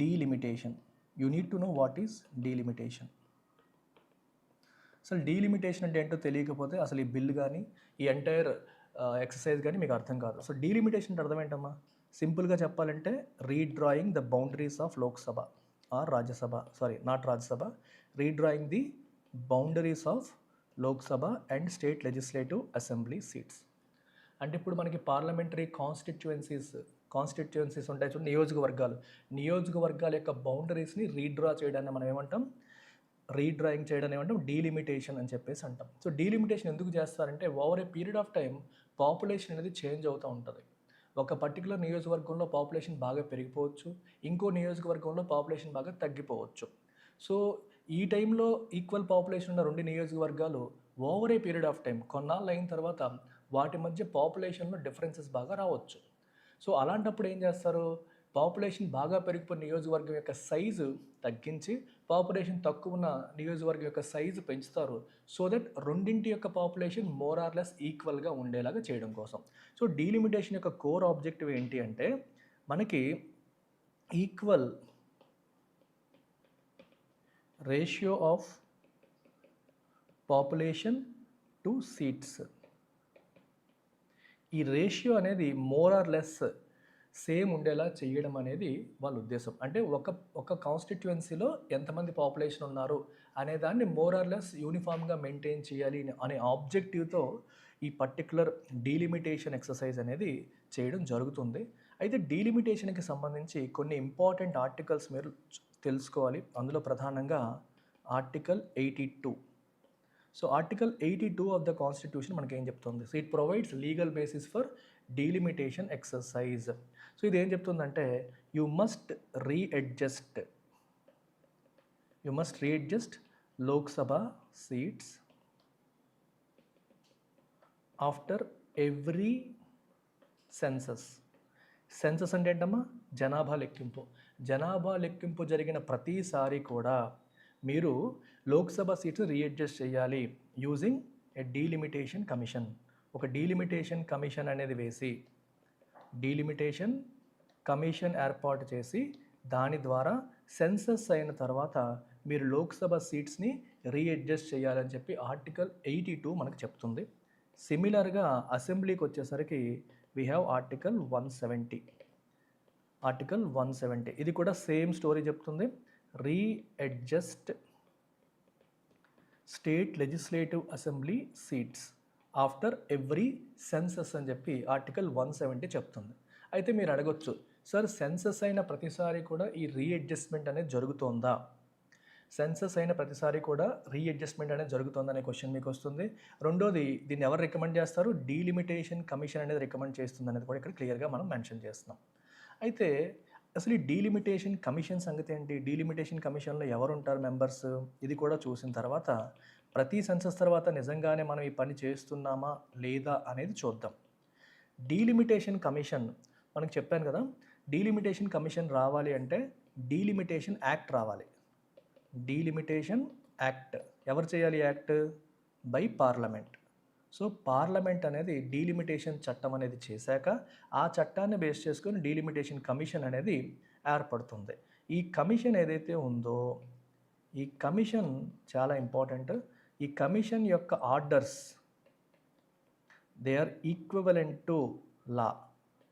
Delimitation. You need to know what is delimitation. అసలు delimitation అంటే ఏంటో తెలియకపోతే అసలు ఈ బిల్ కానీ ఈ ఎంటైర్ ఎక్సర్సైజ్ కానీ మీకు అర్థం కాదు. సో డీలిమిటేషన్ అంటే అర్థం ఏంటమ్మా? సింపుల్గా చెప్పాలంటే redrawing the boundaries of Lok Sabha or Rajya Sabha, sorry not Rajya Sabha, redrawing the boundaries of Lok Sabha and state legislative assembly seats. అంటే ఇప్పుడు మనకి పార్లమెంటరీ కాన్స్టిట్యుయెన్సీస్ ఉంటాయి చూడండి, నియోజకవర్గాల యొక్క బౌండరీస్ని రీడ్రా చేయడాన్ని మనం ఏమంటాం? రీడ్రాయింగ్ చేయడం ఏమంటాం? డీలిమిటేషన్ అని చెప్పేసి అంటాం. సో డీలిమిటేషన్ ఎందుకు చేస్తారంటే over a period of time population అనేది చేంజ్ అవుతూ ఉంటుంది. ఒక పర్టికులర్ నియోజకవర్గంలో పాపులేషన్ బాగా పెరిగిపోవచ్చు, ఇంకో నియోజకవర్గంలో పాపులేషన్ బాగా తగ్గిపోవచ్చు. సో ఈ టైంలో ఈక్వల్ పాపులేషన్ ఉన్న రెండు నియోజకవర్గాలు over a period of time కొన్నాళ్ళు అయిన తర్వాత వాటి మధ్య పాపులేషన్లో డిఫరెన్సెస్ బాగా రావచ్చు. సో అలాంటప్పుడు ఏం చేస్తారు? పాపులేషన్ బాగా పెరిగిపోయిన నియోజకవర్గం యొక్క సైజు తగ్గించి పాపులేషన్ తక్కువ ఉన్న నియోజకవర్గం యొక్క సైజు పెంచుతారు. సో దట్ రెండింటి యొక్క పాపులేషన్ మోర్ ఆర్ లెస్ ఈక్వల్గా ఉండేలాగా చేయడం కోసం. సో డీలిమిటేషన్ యొక్క కోర్ ఆబ్జెక్టివ్ ఏంటి అంటే మనకి equal ratio of population to seats. ఈ రేషియో అనేది మోర్ ఆర్ లెస్ సేమ్ ఉండేలా చేయడం అనేది వాళ్ళ ఉద్దేశం. అంటే ఒక కాన్స్టిట్యుయెన్సీలో ఎంతమంది పాపులేషన్ ఉన్నారు అనే దాన్ని మోర్ ఆర్ లెస్ యూనిఫామ్గా మెయింటైన్ చేయాలి అనే ఆబ్జెక్టివ్తో ఈ పర్టికులర్ డీలిమిటేషన్ ఎక్సర్సైజ్ అనేది చేయడం జరుగుతుంది. అయితే డీలిమిటేషన్కి సంబంధించి కొన్ని ఇంపార్టెంట్ ఆర్టికల్స్ మీరు తెలుసుకోవాలి. అందులో ప్రధానంగా article 82. So article 82 of the constitution మనకి ఏం చెప్తుంది? So it provides legal basis for delimitation exercise. So ఇది ఏం చెప్తుందంటే you must readjust Lok Sabha seats after every census. Census అంటే ఏంటమ్మా? జనాభా లెక్కింపు జరిగిన ప్రతిసారి కూడా మీరు లోక్సభ సీట్స్ రీఅడ్జస్ట్ చేయాలి యూజింగ్ ఏ డీలిమిటేషన్ కమిషన్. ఒక డీలిమిటేషన్ కమిషన్ అనేది వేసి డీలిమిటేషన్ కమిషన్ ఏర్పాటు చేసి దాని ద్వారా సెన్సస్ అయిన తర్వాత మీరు లోక్సభ సీట్స్ని రీఅడ్జస్ట్ చేయాలని చెప్పి ఆర్టికల్ 82 మనకు చెప్తుంది. సిమిలర్గా అసెంబ్లీకి వచ్చేసరికి వీ హ్యావ్ ఆర్టికల్ 170. ఇది కూడా సేమ్ స్టోరీ చెప్తుంది. Readjust state legislative assembly seats after every census అని చెప్పి ఆర్టికల్ 170 చెప్తుంది. అయితే మీరు అడగొచ్చు, సార్ సెన్సస్ అయిన ప్రతిసారి కూడా ఈ రీఅడ్జస్ట్మెంట్ అనేది జరుగుతోందా? సెన్సస్ అయిన ప్రతిసారి కూడా రీఅడ్జస్ట్మెంట్ అనేది జరుగుతుందనే క్వశ్చన్ మీకు వస్తుంది. రెండోది, దీన్ని ఎవరు రికమెండ్ చేస్తారు? డీలిమిటేషన్ కమిషన్ అనేది రికమెండ్ చేస్తుంది అనేది కూడా ఇక్కడ క్లియర్గా మనం మెన్షన్ చేస్తున్నాం. అయితే అసలు ఈ డీలిమిటేషన్ కమిషన్ సంగతి ఏంటి? డీలిమిటేషన్ కమిషన్లో ఎవరు ఉంటారు మెంబర్స్? ఇది కూడా చూసిన తర్వాత ప్రతి సెన్సస్ తర్వాత నిజంగానే మనం ఈ పని చేస్తున్నామా లేదా అనేది చూద్దాం. డీలిమిటేషన్ కమిషన్ మనకు చెప్పాను కదా, డీలిమిటేషన్ కమిషన్ రావాలి అంటే డీలిమిటేషన్ యాక్ట్ రావాలి. డీలిమిటేషన్ యాక్ట్ ఎవరు చేయాలి? Act by parliament. So parliament అనేది డీలిమిటేషన్ చట్టం అనేది చేశాక ఆ చట్టాన్ని బేస్ చేసుకొని డీలిమిటేషన్ కమిషన్ అనేది ఏర్పడుతుంది. ఈ కమిషన్ ఏదైతే ఉందో ఈ కమిషన్ చాలా ఇంపార్టెంట్. ఈ కమిషన్ యొక్క orders they are equivalent to law.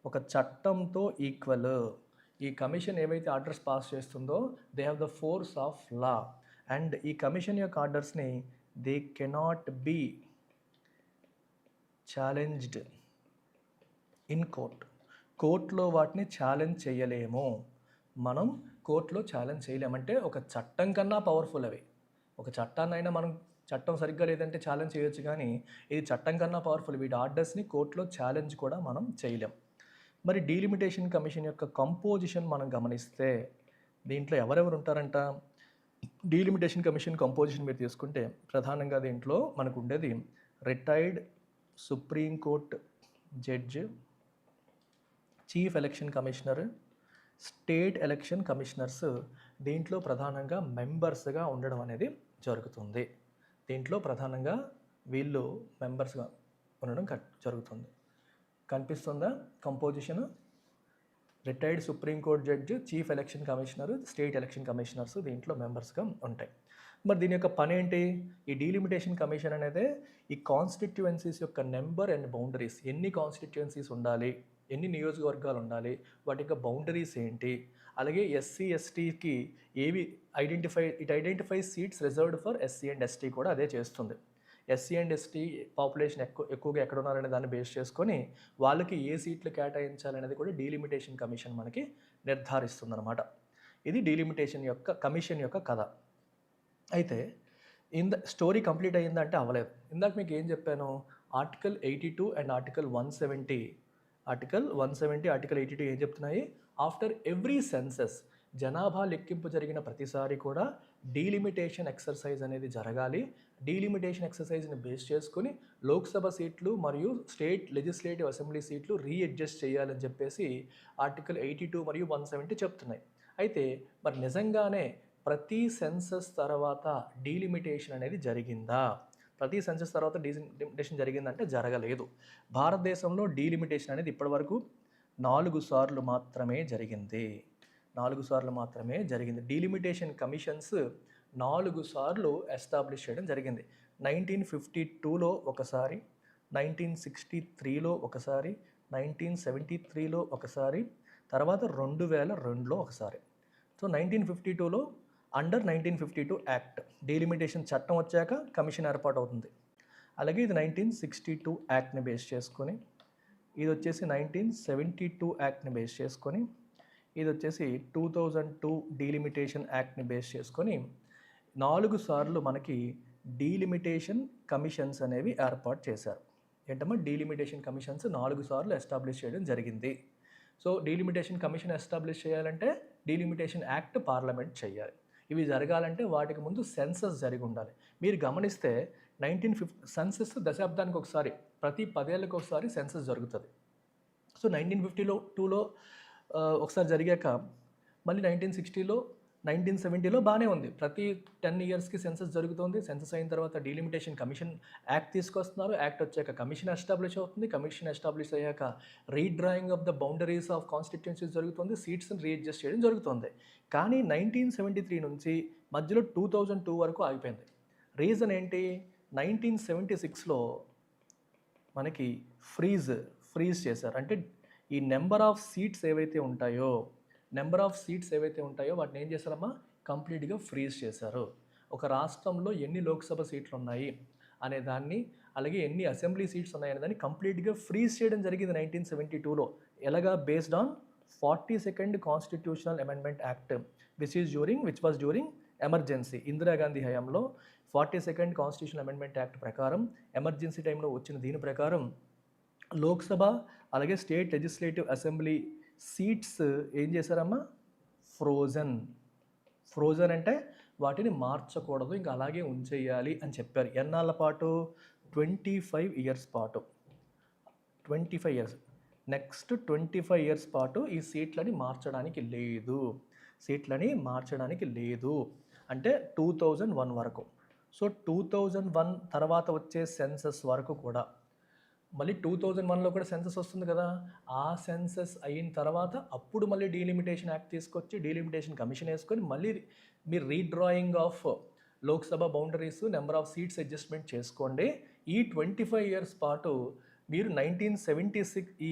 ఒక చట్టంతో ఈక్వల్. ఈ కమిషన్ ఏవైతే ఆర్డర్స్ పాస్ చేస్తుందో they have the force of law. And ఈ కమిషన్ యొక్క ఆర్డర్స్ని they cannot be challenged in కోర్టులో వాటిని ఛాలెంజ్ చేయలేము. మనం కోర్టులో ఛాలెంజ్ చేయలేమంటే ఒక చట్టం కన్నా పవర్ఫుల్ అవి. ఒక చట్టాన్నైనా మనం చట్టం సరిగ్గా లేదంటే ఛాలెంజ్ చేయొచ్చు, కానీ ఇది చట్టం కన్నా పవర్ఫుల్. వీటి ఆర్డర్స్ని కోర్టులో ఛాలెంజ్ కూడా మనం చేయలేం. మరి డీలిమిటేషన్ కమిషన్ యొక్క కంపోజిషన్ మనం గమనిస్తే దీంట్లో ఎవరెవరు ఉంటారంట? డీలిమిటేషన్ కమిషన్ కంపోజిషన్ మీరు తీసుకుంటే ప్రధానంగా దీంట్లో మనకు ఉండేది retired supreme court judge, chief election commissioner, state election commissioners దీంట్లో ప్రధానంగా మెంబర్స్గా ఉండడం అనేది జరుగుతుంది. దీంట్లో ప్రధానంగా వీళ్ళు మెంబర్స్గా ఉండడం జరుగుతుంది. కనిపిస్తుందా composition? Retired supreme court judge, chief election commissioner, state election commissioners దీంట్లో మెంబర్స్గా ఉంటాయి. మరి దీని యొక్క పని ఏంటి? ఈ డీలిమిటేషన్ కమిషన్ అనేది ఈ కాన్స్టిట్యుయెన్సీస్ యొక్క నెంబర్ అండ్ బౌండరీస్, ఎన్ని కాన్స్టిట్యుయెన్సీస్ ఉండాలి, ఎన్ని నియోజకవర్గాలు ఉండాలి, వాటి యొక్క బౌండరీస్ ఏంటి, అలాగే ఎస్సీ ఎస్టీకి ఏవి identify seats reserved for SC and ST కూడా అదే చేస్తుంది. ఎస్సీ అండ్ ఎస్టీ పాపులేషన్ ఎక్కువగా ఎక్కడ ఉన్నారనే దాన్ని బేస్ చేసుకొని వాళ్ళకి ఏ సీట్లు కేటాయించాలనేది కూడా డీలిమిటేషన్ కమిషన్ మనకి నిర్ధారిస్తుంది అనమాట. ఇది డీలిమిటేషన్ యొక్క కమిషన్ యొక్క కథ. అయితే స్టోరీ కంప్లీట్ అయ్యిందంటే అవ్వలేదు. ఇందాక మీకు ఏం చెప్పాను? ఆర్టికల్ 82 అండ్ ఆర్టికల్ 170, ఆర్టికల్ 82 ఏం చెప్తున్నాయి? ఆఫ్టర్ ఎవ్రీ సెన్సస్, జనాభా లెక్కింపు జరిగిన ప్రతిసారి కూడా డీలిమిటేషన్ ఎక్సర్సైజ్ అనేది జరగాలి. డీలిమిటేషన్ ఎక్సర్సైజ్ని బేస్ చేసుకుని లోక్సభ సీట్లు మరియు స్టేట్ లెజిస్లేటివ్ అసెంబ్లీ సీట్లు రీఅడ్జస్ట్ చేయాలని చెప్పేసి ఆర్టికల్ 82 మరియు 170 చెప్తున్నాయి. అయితే మరి నిజంగానే ప్రతి సెన్సస్ తర్వాత డీలిమిటేషన్ అనేది జరిగిందా? ప్రతి సెన్సస్ తర్వాత డీలిమిటేషన్ జరిగిందంటే జరగలేదు. భారతదేశంలో డీలిమిటేషన్ అనేది ఇప్పటివరకు 4 సార్లు మాత్రమే జరిగింది. 4 సార్లు మాత్రమే జరిగింది. డీలిమిటేషన్ కమిషన్స్ 4 సార్లు ఎస్టాబ్లిష్ చేయడం జరిగింది. 1952లో ఒకసారి, 1963లో ఒకసారి, 1973లో ఒకసారి, తర్వాత 2002లో ఒకసారి. సో 1952లో అండర్ 1952 యాక్ట్ డీలిమిటేషన్ చట్టం వచ్చాక కమిషన్ ఏర్పాటు అవుతుంది. అలాగే ఇది 1962 యాక్ట్ని బేస్ చేసుకొని, ఇది వచ్చేసి 1972 యాక్ట్ని బేస్ చేసుకొని, ఇది వచ్చేసి 2002 డీలిమిటేషన్ యాక్ట్ని బేస్ చేసుకొని 4 సార్లు మనకి డీలిమిటేషన్ కమిషన్స్ అనేవి ఏర్పాటు చేశారు. ఏంటమ్మా? డీలిమిటేషన్ కమిషన్స్ 4 సార్లు ఎస్టాబ్లిష్ చేయడం జరిగింది. సో డీలిమిటేషన్ కమిషన్ ఎస్టాబ్లిష్ చేయాలంటే డీలిమిటేషన్ యాక్ట్ పార్లమెంట్ చేయాలి. ఇవి జరగాలంటే వాటికి ముందు సెన్సస్ జరిగి ఉండాలి. మీరు గమనిస్తే 1950 సెన్సస్ దశాబ్దానికి ఒకసారి, ప్రతి 10 ఏళ్ళకి ఒకసారి సెన్సస్ జరుగుతుంది. సో 1952లో ఒకసారి జరిగాక మళ్ళీ 1960లో, 1970లో బాగానే ఉంది. ప్రతి 10 ఇయర్స్కి సెన్సస్ జరుగుతుంది. సెన్సస్ అయిన తర్వాత డీలిమిటేషన్ కమిషన్ యాక్ట్ తీసుకొస్తున్నారు. యాక్ట్ వచ్చాక కమిషన్ ఎస్టాబ్లిష్ అవుతుంది. కమిషన్ ఎస్టాబ్లిష్ అయ్యాక redrawing of the boundaries of constituencies జరుగుతుంది. సీట్స్ని రీఅడ్జస్ట్ చేయడం జరుగుతుంది. కానీ 1973 నుంచి మధ్యలో 2002 వరకు ఆగిపోయింది. రీజన్ ఏంటి? 1976లో మనకి ఫ్రీజ్ చేశారు. అంటే ఈ నెంబర్ ఆఫ్ సీట్స్ ఏవైతే ఉంటాయో వాటిని ఏం చేశారమ్మా? కంప్లీట్గా ఫ్రీజ్ చేశారు. ఒక రాష్ట్రంలో ఎన్ని లోక్సభ సీట్లు ఉన్నాయి అనే దాన్ని, అలాగే ఎన్ని అసెంబ్లీ సీట్స్ ఉన్నాయి అనే దాన్ని కంప్లీట్గా ఫ్రీజ్ చేయడం జరిగింది 1972లో. ఎలాగా? Based on 42nd constitutional amendment act which was during emergency. Indira Gandhi హయాంలో 42nd కాన్స్టిట్యూషనల్ అమెండ్మెంట్ యాక్ట్ ప్రకారం, ఎమర్జెన్సీ టైంలో వచ్చిన దీని ప్రకారం లోక్సభ అలాగే స్టేట్ లెజిస్లేటివ్ అసెంబ్లీ సీట్స్ ఏం చేశారమ్మా? ఫ్రోజన్ అంటే వాటిని మార్చకూడదు, ఇంకా అలాగే ఉంచేయాలి అని చెప్పారు. ఎన్నాళ్ళ పాటు? 25 ఇయర్స్ పాటు. 25 ఇయర్స్. నెక్స్ట్ 25 ఇయర్స్ పాటు ఈ సీట్లని మార్చడానికి లేదు. అంటే 2001 వరకు. సో 2001 తర్వాత వచ్చే సెన్సస్ వరకు కూడా, మళ్ళీ 2001లో కూడా సెన్సస్ వస్తుంది కదా, ఆ సెన్సస్ అయిన తర్వాత అప్పుడు మళ్ళీ డీలిమిటేషన్ యాక్ట్ తీసుకొచ్చి డీలిమిటేషన్ కమిషన్ వేసుకొని మళ్ళీ మీరు redrawing of Lok Sabha boundaries, number of seats adjustment చేసుకోండి. ఈ 25 ఇయర్స్ పాటు మీరు 1976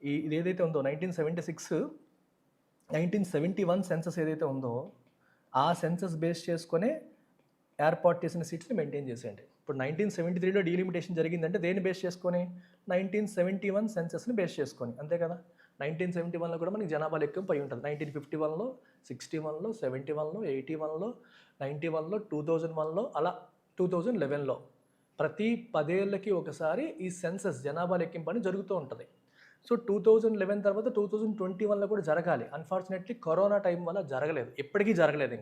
ఇది ఏదైతే ఉందో 1971 సెన్సస్ ఏదైతే ఉందో ఆ సెన్సస్ బేస్ చేసుకునే ఏర్పాటు చేసిన సీట్స్ని మెయింటైన్ చేసేయండి. ఇప్పుడు 1973లో డీలిమిటేషన్ జరిగిందంటే దేన్ని బేస్ చేసుకొని? 1971 సెన్సస్ని బేస్ చేసుకొని, అంతే కదా. 1971లో కూడా మనకి జనాభా లెక్కింపు అయి ఉంటుంది. 1951లో, 61లో, 71లో, 81లో, 91లో, 2001లో, అలా 2011లో ప్రతి 10 ఏళ్ళకి ఒకసారి ఈ సెన్సస్ జనాభా లెక్కింపు అని జరుగుతూ ఉంటుంది. సో 2011 తర్వాత 2021లో కూడా జరగాలి. అన్ఫార్చునేట్లీ కరోనా టైం వల్ల జరగలేదు, ఎప్పటికీ జరగలేదు.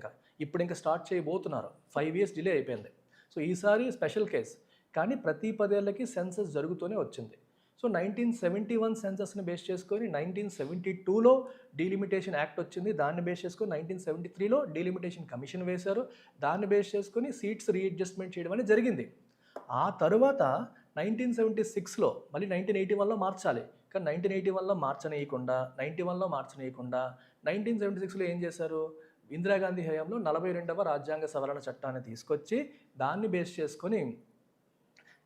ఇప్పుడు ఇంకా స్టార్ట్ చేయబోతున్నారు. 5 ఇయర్స్ డిలే అయిపోయింది. సో ఈసారి స్పెషల్ కేస్, కానీ ప్రతి 10 ఏళ్ళకి సెన్సస్ జరుగుతూనే వచ్చింది. సో 1971 సెన్సస్ని బేస్ చేసుకొని 1972లో డీలిమిటేషన్ యాక్ట్ వచ్చింది. దాన్ని బేస్ చేసుకొని 1973లో డీలిమిటేషన్ కమిషన్ వేశారు. దాన్ని బేస్ చేసుకొని సీట్స్ రీఅడ్జస్ట్మెంట్ చేయడం అనేది జరిగింది. ఆ తరువాత 1976లో మళ్ళీ 1981లో మార్చాలి. కానీ 1981లో మార్చనీయకుండా 91లో మార్చనీయకుండా 1976లో ఏం చేశారు, ఇందిరాగాంధీ హయాంలో 42వ రాజ్యాంగ సవరణ చట్టాన్ని తీసుకొచ్చి దాన్ని బేస్ చేసుకొని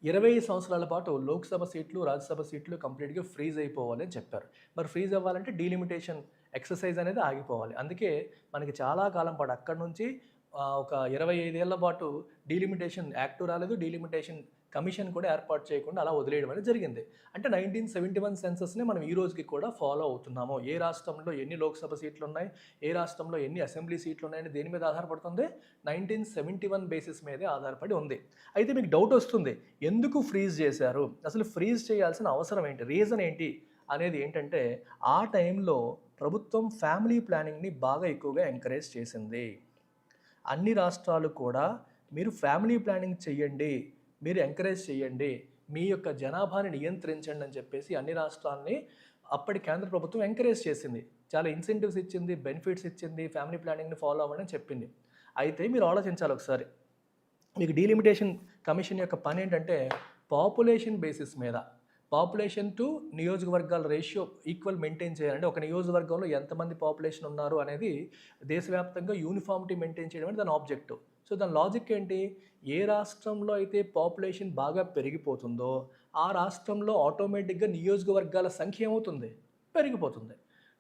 20 సంవత్సరాల పాటు లోక్సభ సీట్లు రాజ్యసభ సీట్లు కంప్లీట్గా ఫ్రీజ్ అయిపోవాలి అని చెప్పారు. మరి ఫ్రీజ్ అవ్వాలంటే డీలిమిటేషన్ ఎక్సర్సైజ్ అనేది ఆగిపోవాలి. అందుకే మనకి చాలా కాలం పాటు అక్కడి నుంచి ఒక 25 ఏళ్ల పాటు డీలిమిటేషన్ యాక్ట్ రాలేదు, డీలిమిటేషన్ కమిషన్ కూడా ఏర్పాటు చేయకుండా అలా వదిలేయడం అనేది జరిగింది. అంటే 1971 సెన్సస్ని మనం ఈ రోజుకి కూడా ఫాలో అవుతున్నాము. ఏ రాష్ట్రంలో ఎన్ని లోక్సభ సీట్లు ఉన్నాయి, ఏ రాష్ట్రంలో ఎన్ని అసెంబ్లీ సీట్లు ఉన్నాయని దేని మీద ఆధారపడుతుంది, 1971 బేసిస్ మీదే ఆధారపడి ఉంది. అయితే మీకు డౌట్ వస్తుంది, ఎందుకు ఫ్రీజ్ చేశారు, అసలు ఫ్రీజ్ చేయాల్సిన అవసరం ఏంటి, రీజన్ ఏంటి అనేది ఏంటంటే, ఆ టైంలో ప్రభుత్వం ఫ్యామిలీ ప్లానింగ్ని బాగా ఎక్కువగా ఎంకరేజ్ చేసింది. అన్ని రాష్ట్రాలు కూడా మీరు ఫ్యామిలీ ప్లానింగ్ చెయ్యండి, మీరు ఎంకరేజ్ చేయండి, మీ యొక్క జనాభాని నియంత్రించండి అని చెప్పేసి అన్ని రాష్ట్రాలని అప్పటి కేంద్ర ప్రభుత్వం ఎంకరేజ్ చేసింది. చాలా ఇన్సెంటివ్స్ ఇచ్చింది, బెనిఫిట్స్ ఇచ్చింది, ఫ్యామిలీ ప్లానింగ్ని ఫాలో అవ్వమని చెప్పింది. అయితే మీరు ఆలోచించాలి ఒకసారి, మీకు డీలిమిటేషన్ కమిషన్ యొక్క పని ఏంటంటే పాపులేషన్ బేసిస్ మీద పాపులేషన్ టు నియోజకవర్గాల రేషియో ఈక్వల్ మెయింటైన్ చేయాలంటే ఒక నియోజకవర్గంలో ఎంతమంది పాపులేషన్ ఉన్నారు అనేది దేశవ్యాప్తంగా యూనిఫామిటీ మెయింటైన్ చేయడం అనేది దాని ఆబ్జెక్టివ్. సో దాని లాజిక్ ఏంటి, ఏ రాష్ట్రంలో అయితే పాపులేషన్ బాగా పెరిగిపోతుందో ఆ రాష్ట్రంలో ఆటోమేటిక్గా నియోజకవర్గాల సంఖ్య ఏమవుతుంది, పెరిగిపోతుంది.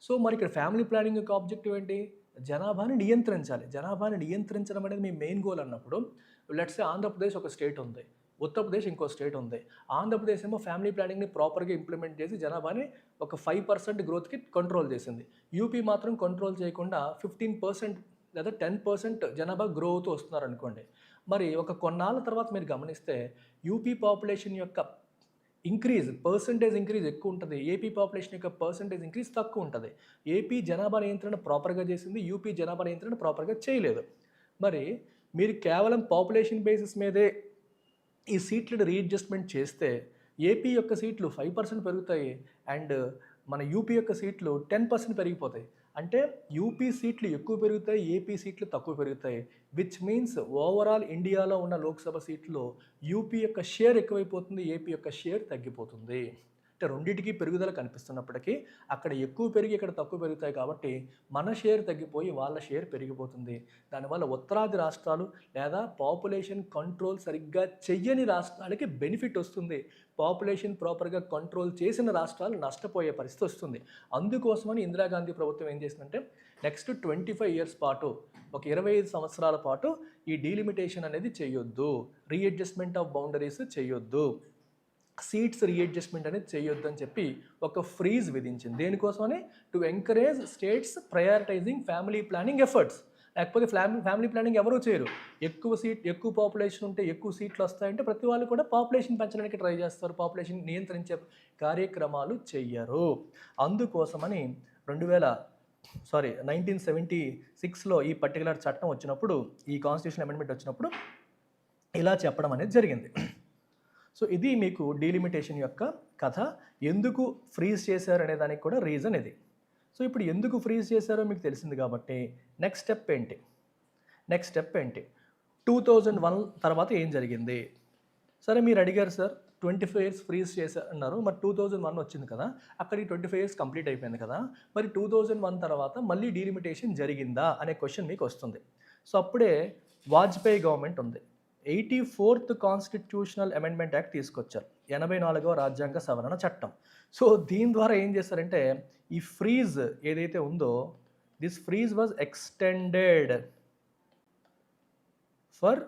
సో మరి ఇక్కడ ఫ్యామిలీ ప్లానింగ్ యొక్క ఆబ్జెక్టివ్ ఏంటి, జనాభాని నియంత్రించాలి. జనాభాని నియంత్రించడం అనేది మీ మెయిన్ గోల్ అన్నప్పుడు, లెట్స్ సే ఆంధ్రప్రదేశ్ ఒక స్టేట్ ఉంది, ఉత్తరప్రదేశ్ ఇంకో స్టేట్ ఉంది. ఆంధ్రప్రదేశ్ ఏమో ఫ్యామిలీ ప్లానింగ్ని ప్రాపర్గా ఇంప్లిమెంట్ చేసి జనాభాని ఒక 5% గ్రోత్కి కంట్రోల్ చేసింది. యూపీ మాత్రం కంట్రోల్ చేయకుండా 15% లేదా 10% జనాభా గ్రో అవుతూ వస్తున్నారు అనుకోండి. మరి ఒక కొన్నాళ్ళ తర్వాత మీరు గమనిస్తే యూపీ పాపులేషన్ యొక్క పర్సంటేజ్ ఇంక్రీజ్ ఎక్కువ ఉంటుంది, ఏపీ పాపులేషన్ యొక్క పర్సంటేజ్ ఇంక్రీజ్ తక్కువ ఉంటుంది. ఏపీ జనాభా నియంత్రణ ప్రాపర్గా చేసింది, యూపీ జనాభా నియంత్రణ ప్రాపర్గా చేయలేదు. మరి మీరు కేవలం పాపులేషన్ బేసిస్ మీదే ఈ సీట్లను రీఅడ్జస్ట్మెంట్ చేస్తే ఏపీ యొక్క సీట్లు 5% పెరుగుతాయి అండ్ మన యూపీ యొక్క సీట్లు 10% పెరిగిపోతాయి. అంటే యూపీ సీట్లు ఎక్కువ పెరుగుతాయి, ఏపీ సీట్లు తక్కువ పెరుగుతాయి. విచ్ మీన్స్ ఓవరాల్ ఇండియాలో ఉన్న లోక్సభ సీట్లో యూపీ యొక్క షేర్ ఎక్కువైపోతుంది, ఏపీ యొక్క షేర్ తగ్గిపోతుంది. అంటే రెండింటికి పెరుగుదల కనిపిస్తున్నప్పటికీ అక్కడ ఎక్కువ పెరిగి ఇక్కడ తక్కువ పెరుగుతాయి కాబట్టి మన షేర్ తగ్గిపోయి వాళ్ళ షేర్ పెరిగిపోతుంది. దానివల్ల ఉత్తరాది రాష్ట్రాలు లేదా పాపులేషన్ కంట్రోల్ సరిగ్గా చెయ్యని రాష్ట్రాలకి బెనిఫిట్ వస్తుంది, పాపులేషన్ ప్రాపర్గా కంట్రోల్ చేసిన రాష్ట్రాలు నష్టపోయే పరిస్థితి వస్తుంది. అందుకోసమని ఇందిరాగాంధీ ప్రభుత్వం ఏం చేసిందంటే నెక్స్ట్ 25 ఇయర్స్ పాటు, ఒక 25 సంవత్సరాల పాటు ఈ డీలిమిటేషన్ అనేది చేయొద్దు, రీఅడ్జస్ట్మెంట్ ఆఫ్ బౌండరీస్ చేయొద్దు, సీట్స్ రీఅడ్జస్ట్మెంట్ అనేది చేయొద్దు అని చెప్పి ఒక ఫ్రీజ్ విధించింది. దేనికోసమని, to encourage states prioritising family planning efforts. లేకపోతే ఫ్యామిలీ ప్లానింగ్ ఎవరూ చేయరు. ఎక్కువ పాపులేషన్ ఉంటే ఎక్కువ సీట్లు వస్తాయంటే ప్రతి వాళ్ళు కూడా పాపులేషన్ పెంచడానికి ట్రై చేస్తారు, పాపులేషన్ నియంత్రించే కార్యక్రమాలు చెయ్యరు. అందుకోసమని 1976లో ఈ పర్టికులర్ చట్టం వచ్చినప్పుడు, ఈ కాన్స్టిట్యూషన్ అమెండ్మెంట్ వచ్చినప్పుడు ఇలా చెప్పడం అనేది జరిగింది. సో ఇది మీకు డీలిమిటేషన్ యొక్క కథ. ఎందుకు ఫ్రీజ్ చేశారు అనే దానికి కూడా రీజన్ ఇది. సో ఇప్పుడు ఎందుకు ఫ్రీజ్ చేశారో మీకు తెలిసింది కాబట్టి నెక్స్ట్ స్టెప్ ఏంటి, 2001 తర్వాత ఏం జరిగింది. సరే మీరు అడిగారు సార్ 25 ఇయర్స్ ఫ్రీజ్ చేశారు అన్నారు, మరి 2001 వచ్చింది కదా, అక్కడికి 25 ఇయర్స్ కంప్లీట్ అయిపోయింది కదా, మరి 2001 తర్వాత మళ్ళీ డీలిమిటేషన్ జరిగిందా అనే క్వశ్చన్ మీకు వస్తుంది. సో అప్పుడే వాజ్పేయి గవర్నమెంట్ ఉంది, 84th కాన్స్టిట్యూషనల్ అమెండ్మెంట్ యాక్ట్ తీసుకొచ్చారు, 84వ రాజ్యాంగ సవరణ చట్టం. సో దీని ద్వారా ఏం చేశారంటే ఈ ఫ్రీజ్ ఏదైతే ఉందో, this freeze was extended for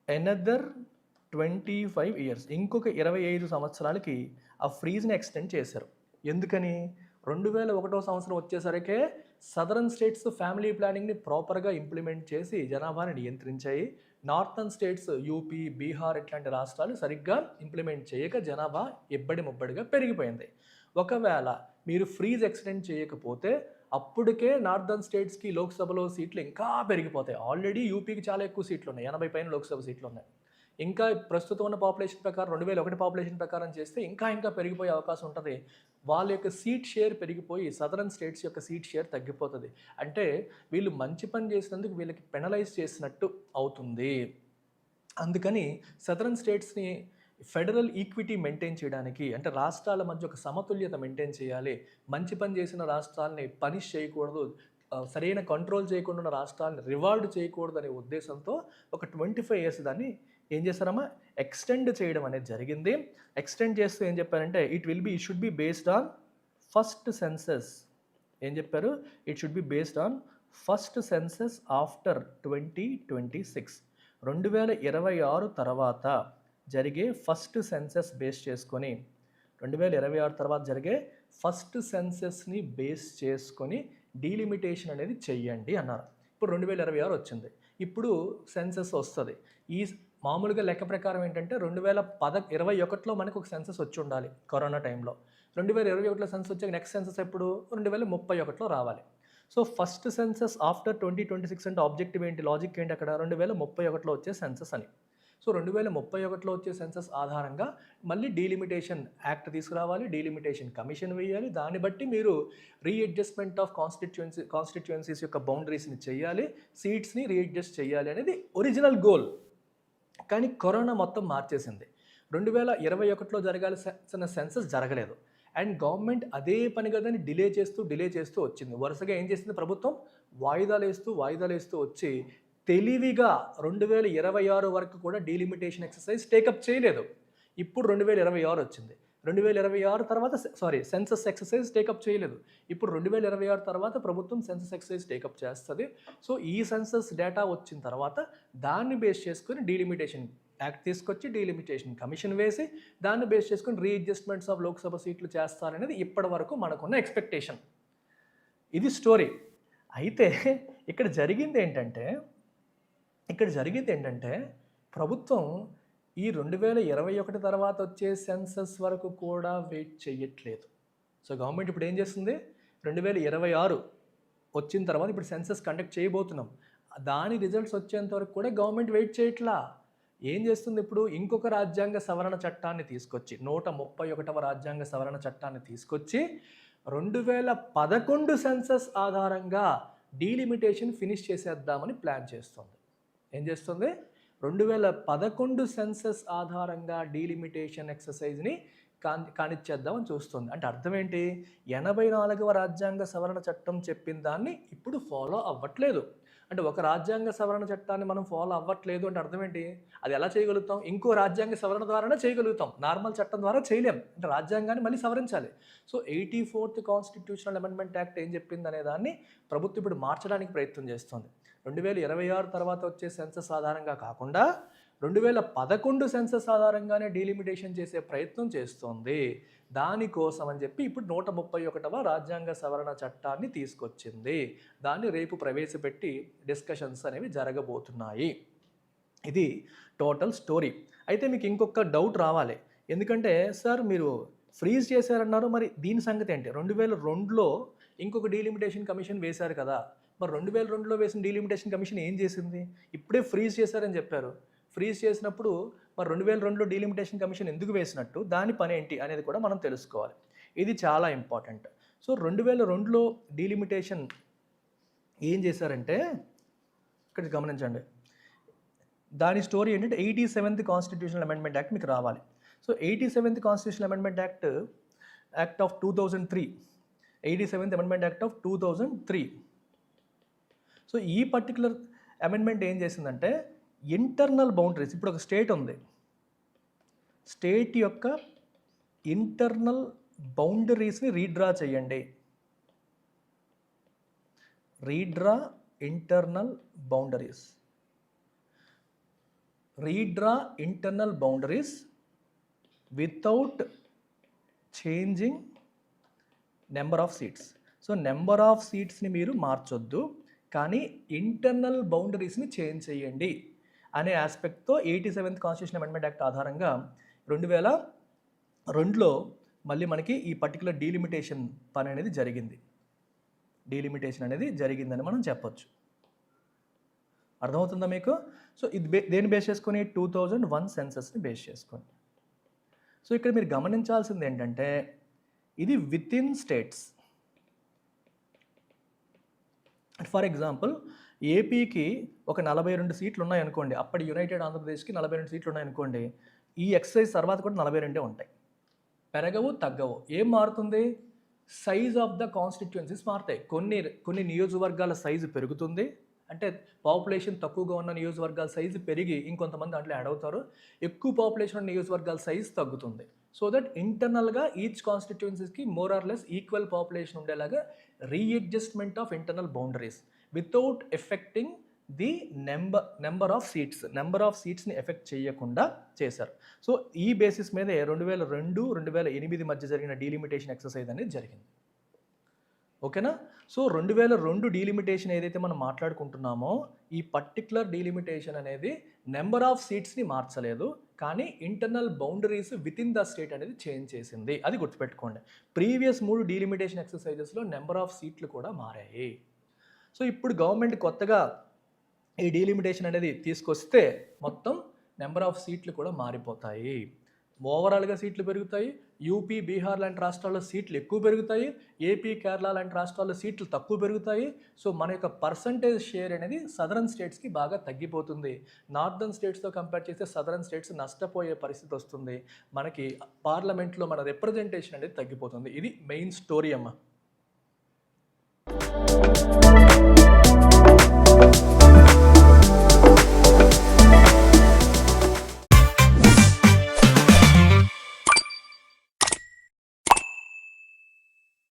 another 25 years. ఇంకొక 25 సంవత్సరాలకి ఆ ఫ్రీజ్ని ఎక్స్టెండ్ చేశారు. ఎందుకని, 2001వ సంవత్సరం వచ్చేసరికే సదరన్ స్టేట్స్ ఫ్యామిలీ ప్లానింగ్ని ప్రాపర్గా ఇంప్లిమెంట్ చేసి జనాభాని నియంత్రించాయి. నార్థన్ స్టేట్స్ యూపీ, బీహార్ ఇట్లాంటి రాష్ట్రాలు సరిగ్గా ఇంప్లిమెంట్ చేయక జనాభా ముబ్బడిగా పెరిగిపోయింది. ఒకవేళ మీరు ఫ్రీజ్ ఎక్స్టెండ్ చేయకపోతే అప్పటికే నార్థన్ స్టేట్స్కి లోక్సభలో సీట్లు ఇంకా పెరిగిపోతాయి. ఆల్రెడీ యూపీకి చాలా ఎక్కువ సీట్లు ఉన్నాయి, 80 పైన లోక్సభ సీట్లు ఉన్నాయి. ఇంకా ప్రస్తుతం ఉన్న పాపులేషన్ ప్రకారం 2001 పాపులేషన్ ప్రకారం చేస్తే ఇంకా పెరిగిపోయే అవకాశం ఉంటుంది. వాళ్ళ యొక్క సీట్ షేర్ పెరిగిపోయి సదరన్ స్టేట్స్ యొక్క సీట్ షేర్ తగ్గిపోతుంది. అంటే వీళ్ళు మంచి పని చేసినందుకు వీళ్ళకి పెనలైజ్ చేసినట్టు అవుతుంది. అందుకని సదరన్ స్టేట్స్ని ఫెడరల్ ఈక్విటీ మెయింటైన్ చేయడానికి, అంటే రాష్ట్రాల మధ్య ఒక సమతుల్యత మెయింటైన్ చేయాలి, మంచి పని చేసిన రాష్ట్రాలని పనిష్ చేయకూడదు, సరైన కంట్రోల్ చేయకుండా ఉన్న రాష్ట్రాలను రివార్డ్ చేయకూడదు అనే ఉద్దేశంతో ఒక 25 ఇయర్స్ దాన్ని ఏం చేస్తారమ్మా ఎక్స్టెండ్ చేయడం అనేది జరిగింది. ఎక్స్టెండ్ చేస్తూ ఏం చెప్పారంటే it should be based on first census. ఏం చెప్పారు? It should be based on first census after 2026. 2026 తర్వాత జరిగే ఫస్ట్ సెన్సస్ బేస్ చేసుకొని 2026 తర్వాత జరిగే ఫస్ట్ సెన్సస్ని బేస్ చేసుకొని డీలిమిటేషన్ అనేది చెయ్యండి అన్నారు. ఇప్పుడు 2026 వచ్చింది, ఇప్పుడు సెన్సస్ వస్తుంది. ఈ మామూలుగా లెక్క ప్రకారం ఏంటంటే 2021లో మనకు ఒక సెన్సస్ వచ్చి ఉండాలి కరోనా టైంలో. 2021లో సెన్సస్ వచ్చాక నెక్స్ట్ సెన్సస్ ఎప్పుడు 2031లో రావాలి. సో ఫస్ట్ సెన్సస్ ఆఫ్టర్ 2026 అంటే ఆబ్జెక్టివ్ ఏంటి, లాజిక్ ఏంటి అక్కడ 2031లో వచ్చే సెన్సస్ అని. సో 2031లో వచ్చే సెన్సస్ ఆధారంగా మళ్ళీ డీలిమిటేషన్ యాక్ట్ తీసుకురావాలి, డీలిమిటేషన్ కమిషన్ వేయాలి, దాన్ని బట్టి మీరు రీఅడ్జస్ట్మెంట్ ఆఫ్ కాన్స్టిట్యుయెన్సీస్ యొక్క బౌండరీస్ని చేయాలి, సీట్స్ని రీఅడ్జస్ట్ చేయాలి అనేది ఒరిజినల్ గోల్. కానీ కరోనా మొత్తం మార్చేసింది. 2021లో జరగాల్సిన సెన్సస్ జరగలేదు, అండ్ గవర్నమెంట్ అదే పని కదని డిలే చేస్తూ వచ్చింది. వరుసగా ఏం చేసింది ప్రభుత్వం? వాయిదాలు వేస్తూ వచ్చి తెలివిగా 2026 వరకు కూడా డీలిమిటేషన్ ఎక్సర్సైజ్ టేకప్ చేయలేదు. ఇప్పుడు 2026 వచ్చింది, 2026 తర్వాత సెన్సస్ ఎక్సర్సైజ్ టేకప్ చేయలేదు. ఇప్పుడు 2026 తర్వాత ప్రభుత్వం సెన్సస్ ఎక్సర్సైజ్ టేకప్ చేస్తుంది. సో ఈ సెన్సస్ డేటా వచ్చిన తర్వాత దాన్ని బేస్ చేసుకుని డీలిమిటేషన్ యాక్ట్ తీసుకొచ్చి డీలిమిటేషన్ కమిషన్ వేసి దాన్ని బేస్ చేసుకుని రీఅడ్జస్ట్మెంట్స్ ఆఫ్ లోక్సభ సీట్లు చేస్తారనేది ఇప్పటి వరకు మనకున్న ఎక్స్పెక్టేషన్. ఇది స్టోరీ. అయితే ఇక్కడ జరిగింది ఏంటంటే ప్రభుత్వం ఈ 2021 తర్వాత వచ్చే సెన్సస్ వరకు కూడా వెయిట్ చేయట్లేదు. సో గవర్నమెంట్ ఇప్పుడు ఏం చేస్తుంది? 2026 వచ్చిన తర్వాత ఇప్పుడు సెన్సస్ కండక్ట్ చేయబోతున్నాం, దాని రిజల్ట్స్ వచ్చేంత వరకు కూడా గవర్నమెంట్ వెయిట్ చేయట్లా. ఏం చేస్తుంది? ఇప్పుడు ఇంకొక రాజ్యాంగ సవరణ చట్టాన్ని తీసుకొచ్చి 131వ రాజ్యాంగ సవరణ చట్టాన్ని తీసుకొచ్చి 2011 సెన్సస్ ఆధారంగా డీలిమిటేషన్ ఫినిష్ చేసేద్దామని ప్లాన్ చేస్తుంది. ఏం చేస్తుంది? 2011 సెన్సస్ ఆధారంగా డీలిమిటేషన్ ఎక్సర్సైజ్ని కానిచ్చేద్దామని చూస్తుంది. అంటే అర్థం ఏంటి? 84వ రాజ్యాంగ సవరణ చట్టం చెప్పిన దాన్ని ఇప్పుడు ఫాలో అవ్వట్లేదు. అంటే ఒక రాజ్యాంగ సవరణ చట్టాన్ని మనం ఫాలో అవ్వట్లేదు అంటే అర్థం ఏంటి? అది ఎలా చేయగలుగుతాం? ఇంకో రాజ్యాంగ సవరణ ద్వారానే చేయగలుగుతాం, నార్మల్ చట్టం ద్వారా చేయలేం. అంటే రాజ్యాంగాన్ని మళ్ళీ సవరించాలి. So 84th constitutional amendment act ఏం చెప్పింది అనే దాన్ని ప్రభుత్వం ఇప్పుడు మార్చడానికి ప్రయత్నం చేస్తుంది. 2026 తర్వాత వచ్చే సెన్సస్ ఆధారంగా కాకుండా 2011 సెన్సస్ ఆధారంగానే డీలిమిటేషన్ చేసే ప్రయత్నం చేస్తోంది. దానికోసం అని చెప్పి ఇప్పుడు 131వ రాజ్యాంగ సవరణ చట్టాన్ని తీసుకొచ్చింది. దాన్ని రేపు ప్రవేశపెట్టి డిస్కషన్స్ అనేవి జరగబోతున్నాయి. ఇది టోటల్ స్టోరీ. అయితే మీకు ఇంకొక డౌట్ రావాలి, ఎందుకంటే సార్ మీరు ఫ్రీజ్ చేశారన్నారు, మరి దీని సంగతి ఏంటి? 2002లో ఇంకొక డీలిమిటేషన్ కమిషన్ వేశారు కదా, మరి 2002లో వేసిన డీలిమిటేషన్ కమిషన్ ఏం చేసింది? ఇప్పుడే ఫ్రీజ్ చేశారని చెప్పారు. ఫ్రీజ్ చేసినప్పుడు మరి 2002లో డీలిమిటేషన్ కమిషన్ ఎందుకు వేసినట్టు, దాని పని ఏంటి అనేది కూడా మనం తెలుసుకోవాలి. ఇది చాలా ఇంపార్టెంట్. సో 2002లో డీలిమిటేషన్ ఏం చేశారంటే ఇక్కడ గమనించండి, దాని స్టోరీ ఏంటంటే 87th కాన్స్టిట్యూషనల్ అమెండ్మెంట్ యాక్ట్ మీకు రావాలి. So 87th constitutional amendment act of 2003, 87th amendment act of 2003. So ఈ పర్టికులర్ అమెండ్మెంట్ ఏం చేసిందంటే ఇంటర్నల్ బౌండరీస్, ఇప్పుడు ఒక స్టేట్ ఉంది, స్టేట్ యొక్క ఇంటర్నల్ బౌండరీస్ని రీడ్రా చేయండి. Redraw internal boundaries without changing number of seats. So number of సీట్స్ని మీరు మార్చొద్దు, కానీ ఇంటర్నల్ బౌండరీస్ని చేంజ్ చేయండి అనే ఆస్పెక్ట్తో 87th కాన్స్టిట్యూషన్ అమెండ్మెంట్ యాక్ట్ ఆధారంగా 2002లో మళ్ళీ మనకి ఈ పర్టికులర్ డీలిమిటేషన్ పని అనేది జరిగిందని మనం చెప్పొచ్చు. అర్థమవుతుందా మీకు? సో ఇది దేన్ని బేస్ చేసుకొని 2001 సెన్సస్ని బేస్ చేసుకొని. సో ఇక్కడ మీరు గమనించాల్సింది ఏంటంటే ఇది with in states. For example ఏపీకి ఒక 42 సీట్లు ఉన్నాయనుకోండి, అప్పటి యునైటెడ్ ఆంధ్రప్రదేశ్కి 42 సీట్లు ఉన్నాయనుకోండి, ఈ ఎక్సర్సైజ్ తర్వాత కూడా 42 ఉంటాయి. పెరగవు, తగ్గవు. ఏం మారుతుంది? సైజ్ ఆఫ్ ద కాన్స్టిట్యుయెన్సీస్ మారుతాయి. కొన్ని నియోజకవర్గాల సైజు పెరుగుతుంది. అంటే పాపులేషన్ తక్కువగా ఉన్న నియోజకవర్గాల సైజు పెరిగి ఇంకొంతమంది దాంట్లో యాడ్ అవుతారు. ఎక్కువ పాపులేషన్ ఉన్న నియోజకవర్గాల సైజు తగ్గుతుంది. సో దట్ ఇంటర్నల్గా ఈచ్ కాన్స్టిట్యుయెన్సీస్కి more or less equal population ఉండేలాగా readjustment of internal boundaries without affecting the number of సీట్స్ని ఎఫెక్ట్ చేయకుండా చేశారు. సో ఈ బేసిస్ మీదే 2002-2008 మధ్య జరిగిన డీలిమిటేషన్ ఎక్సర్సైజ్ అనేది జరిగింది. ఓకేనా? సో 2002 డీలిమిటేషన్ ఏదైతే మనం మాట్లాడుకుంటున్నామో ఈ పర్టికులర్ డీలిమిటేషన్ అనేది నెంబర్ ఆఫ్ సీట్స్ని మార్చలేదు, కానీ internal boundaries with in the state అనేది చేంజ్ చేసింది. అది గుర్తుపెట్టుకోండి. ప్రీవియస్ 3 డీలిమిటేషన్ ఎక్సర్సైజెస్లో నెంబర్ ఆఫ్ సీట్లు కూడా మారాయి. సో ఇప్పుడు గవర్నమెంట్ కొత్తగా ఈ డీలిమిటేషన్ అనేది తీసుకొస్తే మొత్తం నెంబర్ ఆఫ్ సీట్లు కూడా మారిపోతాయి. ఓవరాల్గా సీట్లు పెరుగుతాయి. యూపీ, బీహార్ లాంటి రాష్ట్రాల్లో సీట్లు ఎక్కువ పెరుగుతాయి. ఏపీ, కేరళ లాంటి రాష్ట్రాల్లో సీట్లు తక్కువ పెరుగుతాయి. సో మన యొక్క పర్సంటేజ్ షేర్ అనేది సదరన్ స్టేట్స్కి బాగా తగ్గిపోతుంది. నార్థన్ స్టేట్స్తో కంపేర్ చేస్తే సదరన్ స్టేట్స్ నష్టపోయే పరిస్థితి వస్తుంది. మనకి పార్లమెంట్లో మన రిప్రజెంటేషన్ అనేది తగ్గిపోతుంది. ఇది మెయిన్ స్టోరీ అమ్మ.